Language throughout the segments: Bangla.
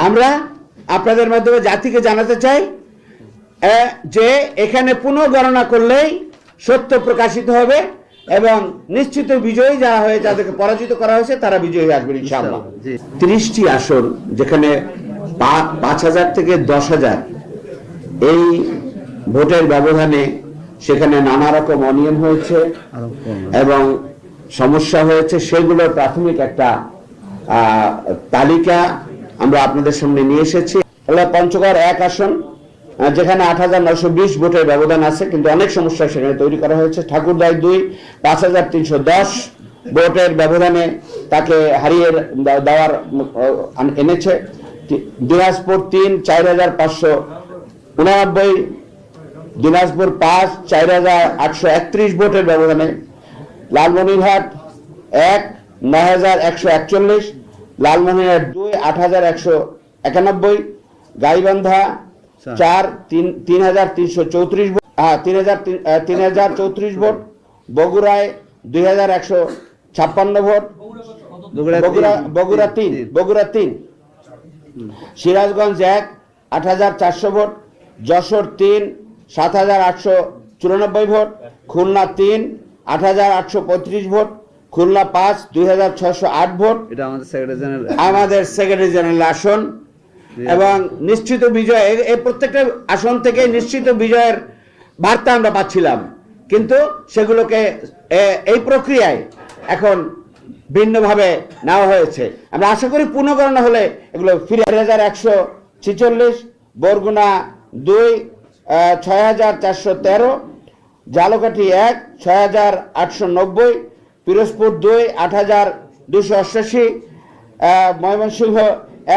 আমরা আপনাদের মাধ্যমে জাতিকে জানাতে চাই যে এখানে পুনঃগণনা করলেই সত্য প্রকাশিত হবে এবং নিশ্চিত বিজয়ী যারা হয়ে যাদেরকে পরাজিত করা হয়েছে তারা বিজয়ী আসবেন ইনশাআল্লাহ। 30টি আসন যেখানে 5,000 থেকে 10,000 এই ভোটের ব্যবধানে সেখানে নানা রকম অনিয়ম হয়েছে এবং সমস্যা হয়েছে, সেগুলোর প্রাথমিক একটা তালিকা আমরা আপনাদের সামনে নিয়ে এসেছি। পঞ্চগড় 1 আসন যেখানে 8,920 ভোটের ব্যবধান আছে, কিন্তু অনেক সমস্যা সেখানে তৈরি করা হয়েছে। ঠাকুরগাঁও 2 5,310 ভোটের ব্যবধানে তাকে হারিয়ে দেওয়ার এনেছে। দিনাজপুর 3 4,589, দিনাজপুর 5 4,831 ভোটের ব্যবধানে। লালমনিরহাট 1 9,141, লালমনিরহাট 2 8,191, গাইবান্ধা 4 3,334 ভোট, 3,034 ভোট, বগুড়ায় 2,156 vote, Bogura 3, Sirajganj 1 8,400 vote, Jessore 3 7,894 vote, Khulna 3 8,835 vote, Khulna 5 2,608 vote. এটা আমাদের সেক্রেটারি জেনারেল আসন এবং নিশ্চিত বিজয়, এই প্রত্যেকটা আসন থেকে নিশ্চিত বিজয়ের বার্তা আমরা পাচ্ছিলাম, কিন্তু সেগুলোকে এই প্রক্রিয়ায় এখন ভিন্নভাবে নেওয়া হয়েছে। আমরা আশা করি পুনঃগণনা হলে এগুলো ফিরে। 4,146, বরগুনা 2 6,413, ঝালকাঠি 1 6,890, পিরোজপুর 2 8,288, ময়মনসিংহ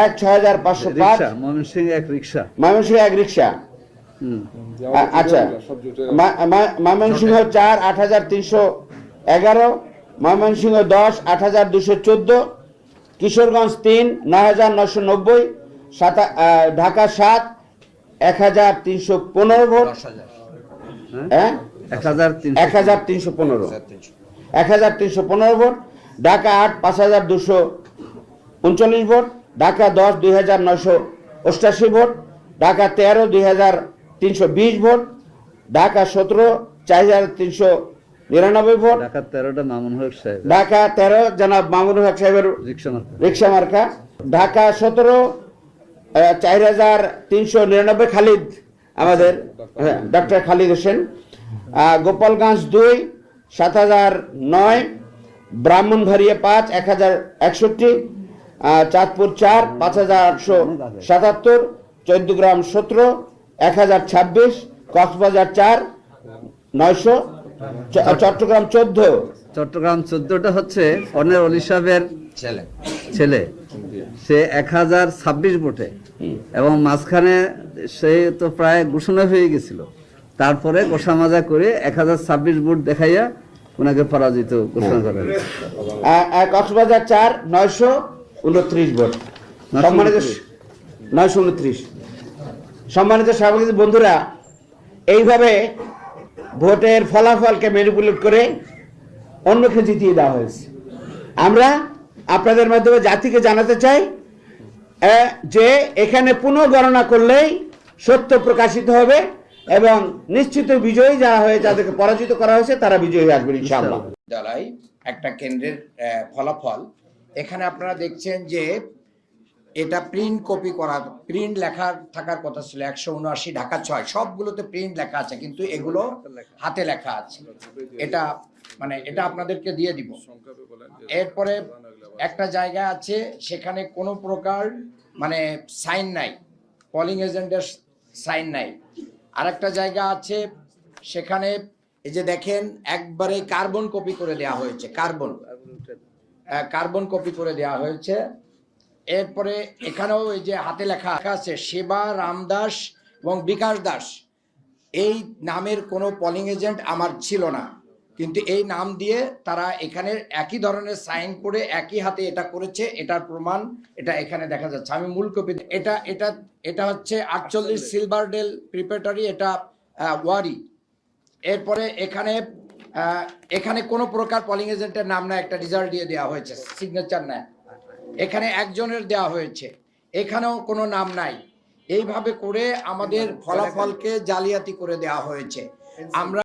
1 6,505, ময়মনসিংহ 1 রিক্সা। আচ্ছা, Mymensingh 4 8,311, Mymensingh 10 8,214, Kishoreganj 3 9,990, Dhaka 7 1,315 vote, 1,315 vote, Dhaka 8 5,239 vote, Dhaka 10 2,988 vote, Dhaka 13 2,320 vote, Dhaka 17 4,399 vote, Dhaka 13 জনাব মামুনুল হক সাহেবের রিক্সা মার্কা, ঢাকা 17 4,399 খালিদ, আমাদের ডক্টর খালিদ হোসেন, গোপালগঞ্জ 2 7,009, ব্রাহ্মণবাড়িয়া 5 1,061, চাঁদপুর 4 5,877, চৌদ্দগ্রাম 17 1,026, কক্সবাজার 4 900, চট্টগ্রাম 14টা হচ্ছে অনের অলি সাহেবের ছেলে, সে 1,026 ভোটে, এবং মাঝখানে সে তো প্রায় ঘোষণা হয়ে গেছিল, তারপরে গোসামাজা করে 1,026 ভোট দেখাইয়া ওনাকে পরাজিত ঘোষণা করা হয়েছে। কক্সবাজার 4 929 ভোট, সম্মানিত 929। সম্মানিত সভাপতি বন্ধুরা, এইভাবে ভোটের ফলাফলকে ম্যানিপুলেট করে অন্যকে জিতিয়ে দেওয়া হয়েছে। আমরা আপনাদের মাধ্যমে জাতিকে জানাতে চাই যে এখানে পুনঃগণনা করলেই সত্য প্রকাশিত হবে এবং নিশ্চিত বিজয়ী যারা হয়ে যাদেরকে পরাজিত করা হয়েছে তারা বিজয়ী আসবেন ইনশাআল্লাহ। বিদ্যালয় একটা কেন্দ্রের ফলাফল এখানে আপনারা দেখছেন যে এটা প্রিন্ট কপি করা, প্রিন্ট লেখা থাকার কথা ছিল 179, ঢাকা 6, সবগুলোতে প্রিন্ট লেখা আছে, কিন্তু এগুলো হাতে লেখা আছে। এটা এটা আপনাদেরকে দিয়ে দিব। এরপরে একটা জায়গা আছে সেখানে কোনো প্রকার সাইন নাই, পোলিং এজেন্টের সাইন নাই। আর একটা জায়গা আছে সেখানে এই যে দেখেন একবারে কার্বন কপি করে দেওয়া হয়েছে, কার্বন কপি করে দেওয়া হয়েছে। এরপরে এখানেও এই যে হাতে লেখা আছে সেবা রামদাস এবং বিকাশ দাস, এই নামের কোনো পোলিং এজেন্ট আমার ছিল না, কিন্তু এই নাম দিয়ে তারা এখানে একই ধরনের সাইন করে একই হাতে এটা করেছে, এটার প্রমাণ এটা এখানে দেখা যাচ্ছে। আমি মূল কপি, এটা হচ্ছে 48 সিলভারডেল প্রিপারেটরি, এটা ওয়ারি। এরপরে এখানে কোনো প্রকার পোলিং এজেন্টের নাম না, একটা রেজাল্ট দিয়ে দেওয়া হয়েছে, সিগনেচার না, এখানে একজনের দেওয়া হয়েছে। এখানেও কোনো নাম নাই। এইভাবে করে আমাদের ফলাফলকে জালিয়াতি করে দেওয়া হয়েছে। আমরা